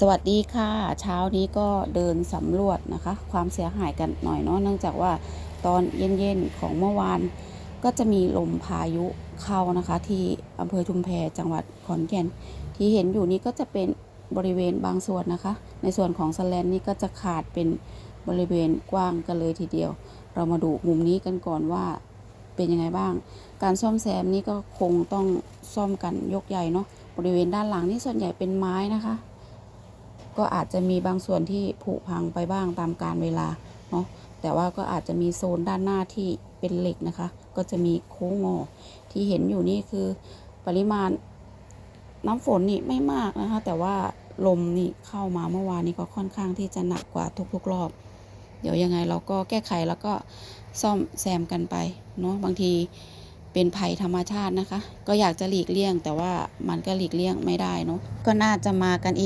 สวัสดีค่ะเช้านี้ก็เดินสำรวจนะคะความเสียหายกันหน่อยเนาะเนื่องจากว่าตอนเย็นๆของเมื่อวานก็จะมีลมพายุเข้านะคะที่อำเภอชุมแพจังหวัดขอนแก่นที่เห็นอยู่นี้ก็จะเป็นบริเวณบางส่วนนะคะในส่วนของสแลนนี่ก็จะขาดเป็นบริเวณกว้างกันเลยทีเดียวเรามาดูมุมนี้กันก่อนว่าเป็นยังไงบ้างการซ่อมแซมนี่ก็คงต้องซ่อมกันยกใหญ่เนาะบริเวณด้านหลังนี่ส่วนใหญ่เป็นไม้นะคะก็อาจจะมีบางส่วนที่ผุพังไปบ้างตามกาลเวลาเนาะแต่ว่าก็อาจจะมีโซนด้านหน้าที่เป็นเหล็กนะคะก็จะมีโค้งงอที่เห็นอยู่นี่คือปริมาณน้ำฝนนี่ไม่มากนะคะแต่ว่าลมนี่เข้ามาเมื่อวานนี้ก็ค่อนข้างที่จะหนักกว่าทุกๆรอบเดี๋ยวยังไงเราก็แก้ไขแล้วก็ซ่อมแซมกันไปเนาะบางทีเป็นภัยธรรมชาตินะคะก็อยากจะหลีกเลี่ยงแต่ว่ามันก็หลีกเลี่ยงไม่ได้เนาะก็น่าจะมากันอีก